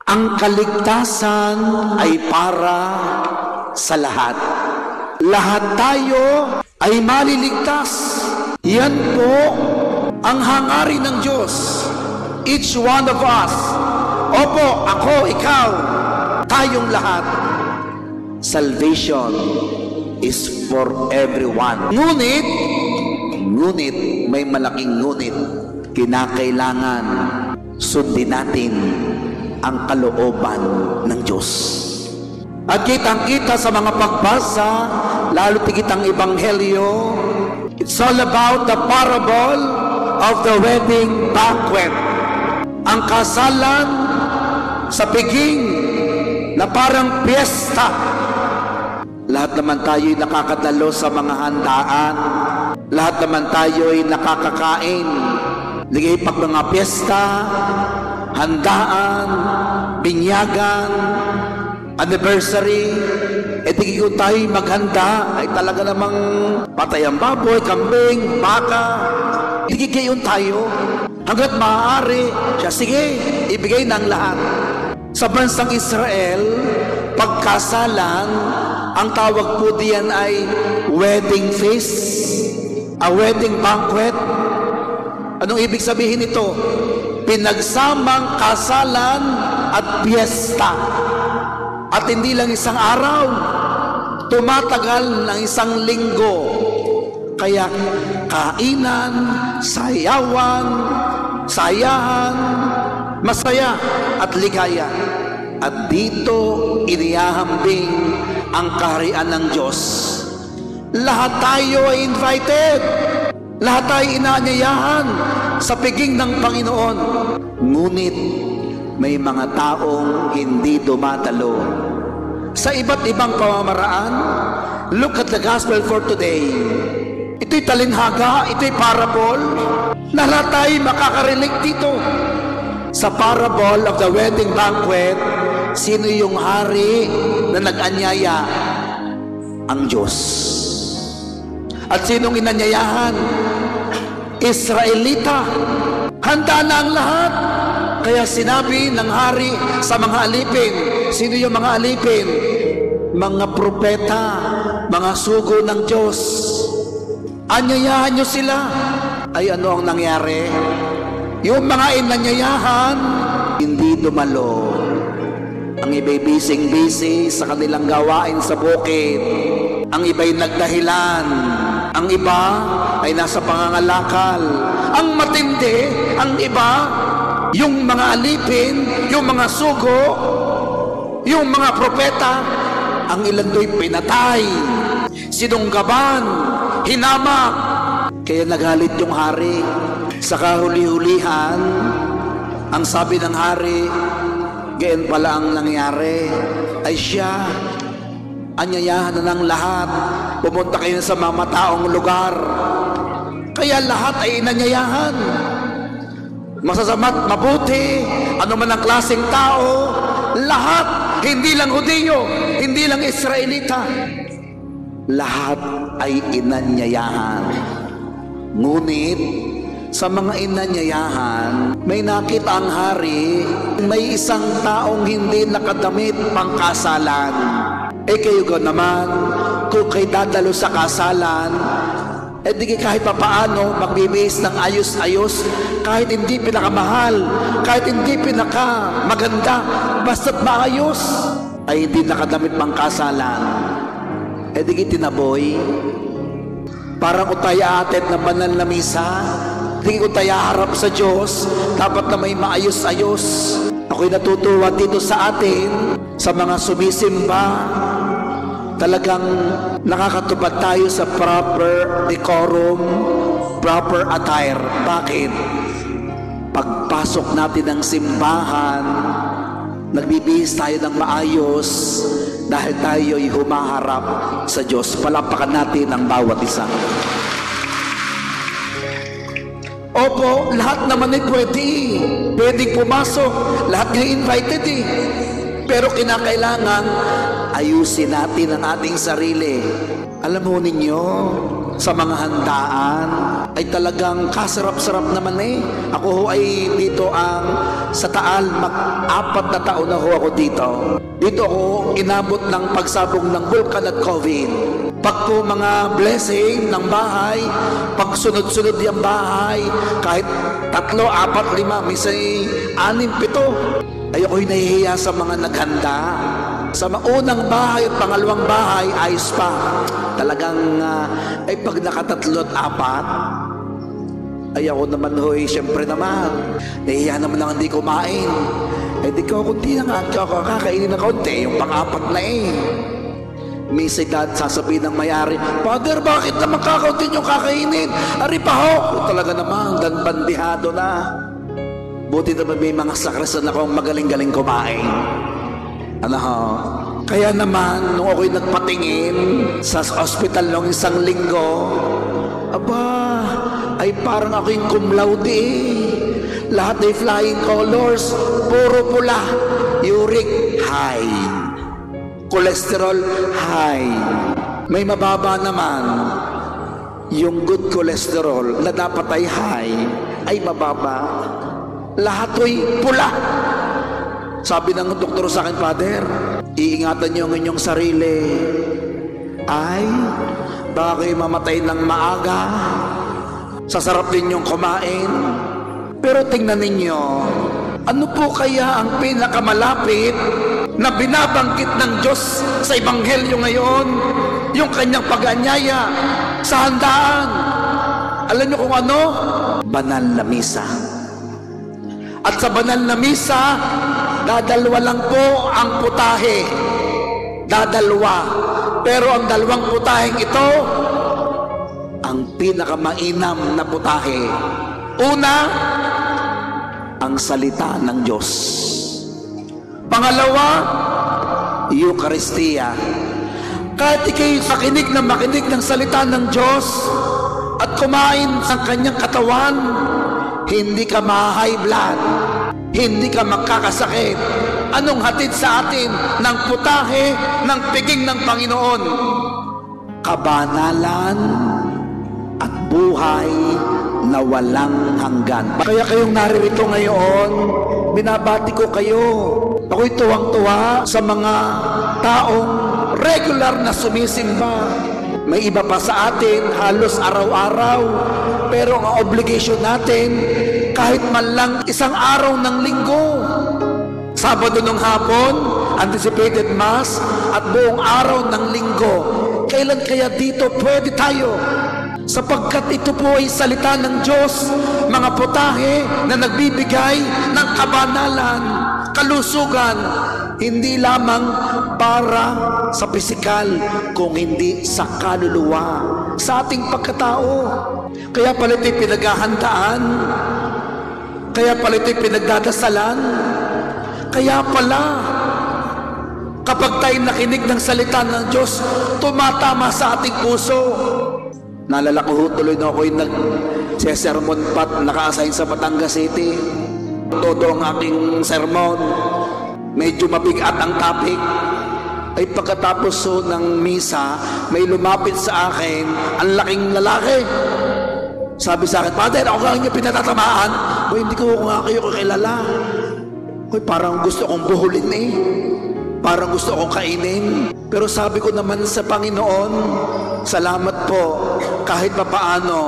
Ang kaligtasan ay para sa lahat. Lahat tayo ay maliligtas. Yan po ang hangarin ng Diyos. Each one of us. Opo, ako, ikaw, tayong lahat. Salvation is for everyone. Ngunit, may malaking ngunit. Kinakailangan sundin natin ang kalooban ng Diyos. At kitang-kita sa mga pagbasa, lalo tigitang ebanghelyo, it's all about the parable of the wedding banquet. Ang kasalan sa piging na parang piyesta. Lahat naman tayo'y nakakadalo sa mga handaan. Lahat naman tayo'y nakakakain. Ligay pag mga piyesta, handaan, binyagan, anniversary, di kung tayo maghanda, ay talaga namang patay ang baboy, kambing, baka. Di kayon tayo. Hanggat maaari, siya, sige, ibigay ng lahat. Sa bansang Israel, pagkasalan, ang tawag po diyan ay wedding feast, a wedding banquet. Anong ibig sabihin nito? Pinagsamang kasalan at piyesta. At hindi lang isang araw, tumatagal ng isang linggo. Kaya kainan, sayawan, sayahan, masaya at ligaya. At dito inihahambing ang kaharian ng Diyos. Lahat tayo ay invited. Lahat tayo inaanyayahan sa piging ng Panginoon. Ngunit may mga taong hindi dumadalo. Sa iba't ibang pamamaraan, look at the gospel for today. Ito'y talinhaga, ito'y parable. Lahat tayo makaka-relate dito. Sa parable of the wedding banquet, sino yung hari na nag-anyaya? Ang Diyos. At sinong inanyayahan? Israelita. Handa na ang lahat. Kaya sinabi ng hari sa mga alipin. Sino yung mga alipin? Mga propeta, mga sugo ng Diyos. Anyayahan nyo sila. Ay ano ang nangyari? Yung mga inanyayahan, hindi dumalo. Ang iba'y busy sa kanilang gawain sa bukid. Ang iba'y nagdahilan. Ang iba ay nasa pangangalakal. Ang matindi, ang iba, yung mga alipin, yung mga sugo, yung mga propeta, ang ilan do'y pinatay, sinunggaban, hinamak. Kaya nagalit yung hari. Sa kahuli-hulihan, ang sabi ng hari, gayon pala ang nangyari, ay siya, anyayahan na ng lahat, pumunta kayo sa mga mataong lugar. Kaya lahat ay inanyayahan. Masasama't mabuti, ano man ang klaseng tao, lahat, hindi lang Hudiyo, hindi lang Israelita, lahat ay inanyayahan. Ngunit, sa mga inanyayahan, may nakita ang hari, may isang taong hindi nakadamit pangkasalan. Kayo ko naman, kung kayo dadalo sa kasalan, di kahit papaano magbibihis ng ayos-ayos, kahit hindi pinakamahal, kahit hindi pinakamaganda, basta't maayos, ay hindi nakadamit pangkasalan. Di tinaboy. Parang utaya atin na banal na misa, di utaya harap sa Diyos, dapat na may maayos-ayos. Ako'y natutuwa dito sa atin, sa mga sumisimba, talagang nakakatupad tayo sa proper decorum, proper attire. Bakit? Pagpasok natin ng simbahan, nagbibihis tayo ng maayos dahil tayo'y humaharap sa Diyos. Palapakan natin ang bawat isa. Opo, lahat naman ay pwedeng pumasok. Lahat nga invited eh. Pero kinakailangan ayusin natin ang ating sarili. Alam mo ninyo, sa mga handaan ay talagang kasarap-sarap naman eh. Ako ho ay dito sa Taal, mag-4 na taon na ho ako dito. Dito ako inabot ng pagsabog ng bulkan at COVID. Pag po mga blessing ng bahay, pag sunod-sunod yung bahay, kahit 3, 4, 5, minsan 6, 7, ako'y nahihiya sa mga naghanda. Sa unang bahay at pangalawang bahay, ayos pa. Talagang ay pag naka-3 at 4, ay ako naman hoy, syempre naman, nahihiya naman lang hindi kumain. Di ko kunti na nga, kakainin na kaunti, yung pang-4 na eh. Minsan sasabihin ng may-ari, Father, bakit naman kakaunti yung kakainin? Ari pa ho! Talaga naman, bandihado na. Buti naman may mga sakrisan akong magaling-galing kumain. Ano ho? Kaya naman, nung ako'y nagpatingin sa ospital ng 1 linggo, aba, ay parang ako'y cum laude eh. Lahat ay flying colors, puro pula. Uric, high. Cholesterol, high. May mababa naman. Yung good cholesterol na dapat ay high, ay mababa. Lahat ay pula. Sabi ng doktor sa akin, Father, iingatan niyo ang inyong sarili. Ay, baka kayo mamatay ng maaga. Sasarap din yung kumain. Pero tingnan ninyo, ano po kaya ang pinakamalapit na binabanggit ng Diyos sa Ebanghelyo ngayon? Yung kanyang pag-anyaya sa handaan. Alam niyo kung ano? Banal na misa. At sa banal na misa, dadalwa lang po ang putahe. Dadalwa. Pero ang 2 putaheng ito, ang pinakamainam na putahe. Una, ang salita ng Diyos. Pangalawa, Eucharistia. Kahit ikay makinig ng salita ng Diyos at kumain sa kanyang katawan, hindi ka ma-high blood, hindi ka magkakasakit. Anong hatid sa atin ng putahe ng piging ng Panginoon? Kabanalan at buhay na walang hanggan. Kaya kayong naririto ngayon, binabati ko kayo. Ako'y tuwang-tuwa sa mga taong regular na sumisimba. May iba pa sa atin, halos araw-araw. Pero ang obligation natin, kahit man lang 1 araw ng linggo. Sabado ng hapon, anticipated mass, at buong araw ng linggo. Kailan kaya dito pwede tayo? Sapagkat ito po ay salita ng Diyos, mga putahe na nagbibigay ng kabanalan, kalusugan, hindi lamang para sa pisikal, kung hindi sa kaluluwa, sa ating pagkatao. Kaya pala ito'y pinaghahandaan, kaya pala ito'y pinagdadasalan, kaya pala kapag tayo nakinig ng salita ng Diyos, tumatama sa ating puso. Naalala ko ho, tuloy na ako'y nag-sermon pat, naka-assign sa Batangas City. Todo ang aking sermon, medyo mabigat ang topic. Ay pagkatapos ho ng misa, may lumapit sa akin, ang laking lalaki. Sabi sa akin, Father, ako nga niyo pinatatamaan. Hoy, hindi ko nga kayo kilala. Hoy, parang gusto kong buhulin eh. Parang gusto kong kainin. Pero sabi ko naman sa Panginoon, salamat po, kahit papaano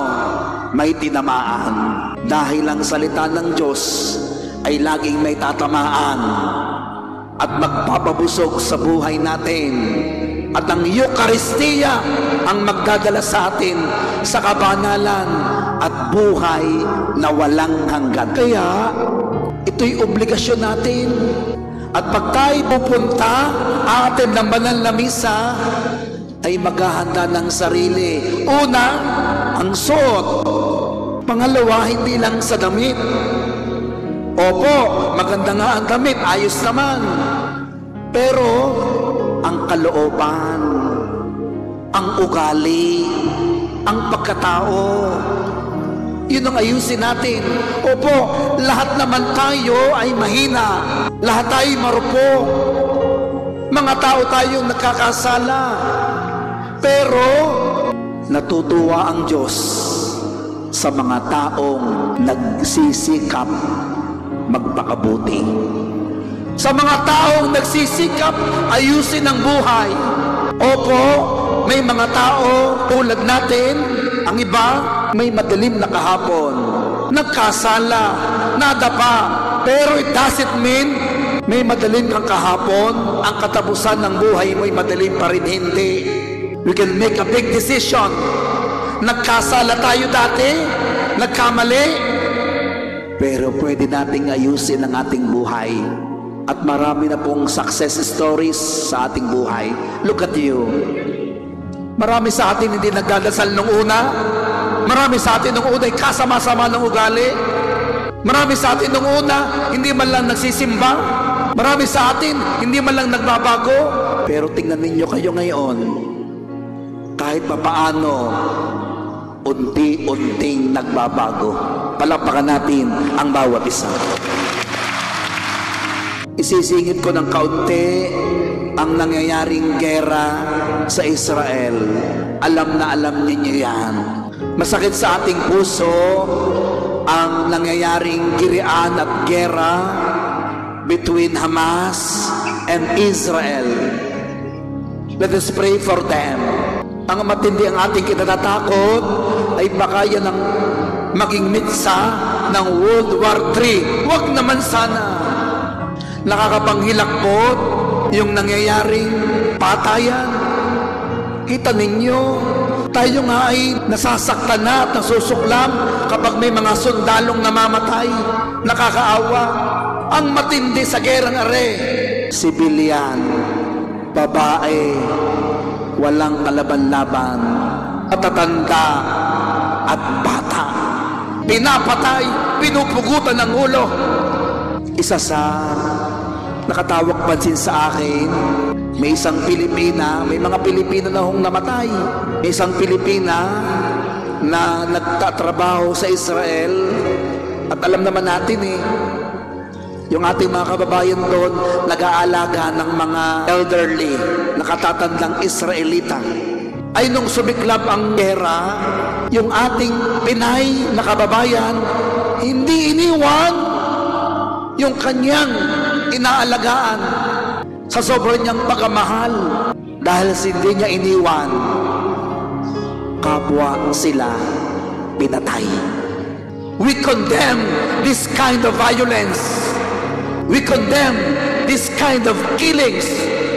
may tinamaan. Dahil ang salita ng Diyos ay laging may tatamaan at magpapabusog sa buhay natin. At ang Eucharistia ang magdadala sa atin sa kabanalan at buhay na walang hanggan. Kaya ito'y obligasyon natin. At pag tayo pupunta, atin ng banal na misa, ay maghahanda ng sarili. Una, ang suot. Pangalawa, hindi lang sa damit. Opo, maganda nga ang damit, ayos naman. Pero, ang kalooban, ang ugali, ang pagkatao, yun ang ayusin natin. Opo, lahat naman tayo ay mahina. Lahat tayo marupok. Mga tao tayong nakakasala. Pero, Natutuwa ang Diyos sa mga taong nagsisikap magpakabuti. Sa mga taong nagsisikap ayusin ang buhay. Opo, may mga tao tulad natin, ang iba may madilim na kahapon, nagkasala, nadapa, pero it doesn't mean may madilim kang kahapon, ang katapusan ng buhay mo'y madilim pa rin. Hindi. We can make a big decision. Nagkasala tayo dati, nagkamali, pero pwede nating ayusin ang ating buhay. At marami na pong success stories sa ating buhay. Look at you. Marami sa atin hindi nagdadasal nung una. Marami sa atin nung una ay kasama-sama ng ugali. Marami sa atin nung una hindi man lang nagsisimba. Marami sa atin hindi man lang nagbabago. Pero tingnan ninyo kayo ngayon, kahit papaano unti-unting nagbabago. Palakpakan natin ang bawat isa. Isisingit ko ng kaunti ang nangyayaring gera sa Israel. Alam na alam ninyo yan. Masakit sa ating puso ang nangyayaring girian at gera between Hamas and Israel. Let us pray for them. Ang matindi ang ating kinatatakot ay baka yan ang maging mitsa ng World War III. Huwag naman sana. Nakakapanghilakbot yung nangyayaring patayan. Kita ninyo, tayo nga ay nasasaktan na at nasusuklam kapag may mga sundalong namamatay. Nakakaawa. Ang matindi sa gerang are, sibilyan, babae, walang kalaban-laban, matatanda at bata. Pinapatay, pinupugutan ng ulo. Isa sa nakatawag pansin sa akin, may isang Pilipina, may mga Pilipino na hong namatay. May isang Pilipina na nagtatrabaho sa Israel, at alam naman natin yung ating mga kababayan doon nag-aalaga ng mga elderly, nakatatandang Israelita. Ay nung sumiklab ang gera, yung ating Pinay na kababayan hindi iniwan yung kanyang inaalagaan sa sobrang niyang pagmamahal, dahil hindi niya iniwan, kapwa sila pinatay. We condemn this kind of violence. We condemn this kind of killings,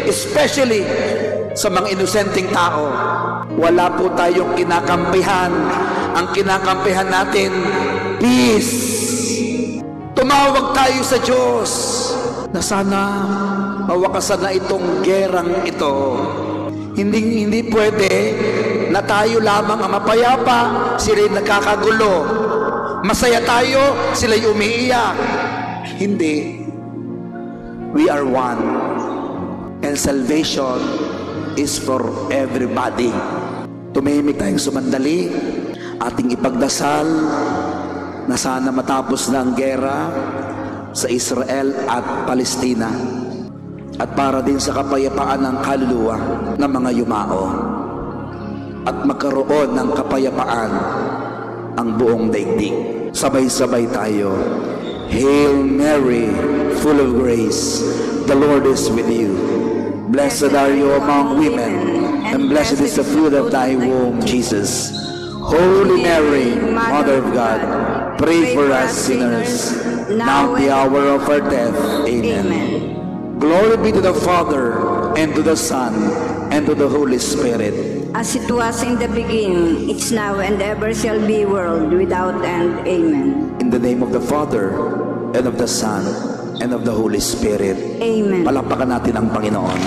especially sa mga inosenteng tao. Wala po tayong kinakampihan. Ang kinakampihan natin, peace. Tumawag tayo sa Diyos na sana mawakasan na itong gerang ito. Hindi pwede na tayo lamang ang mapayapa, sila'y nagkakagulo. Masaya tayo, sila'y umiiyak. Hindi. We are one. And salvation is for everybody. Tumahimik tayong sumandali. Ating ipagdasal na sana matapos na ang gera sa Israel at Palestina, at para din sa kapayapaan ng kaluluwa ng mga yumao, at magkaroon ng kapayapaan ang buong daigdig. Sabay-sabay tayo. Hail Mary, full of grace, the Lord is with you. Blessed are you among women, and blessed is the fruit of thy womb, Jesus. Holy Mary, Mother of God, pray for us sinners, now at the hour of our death. Amen. Glory be to the Father, and to the Son, and to the Holy Spirit. As it was in the beginning, it's now and ever shall be, world without end. Amen. In the name of the Father, and of the Son, and of the Holy Spirit. Amen. Palakpakan natin ang Panginoon.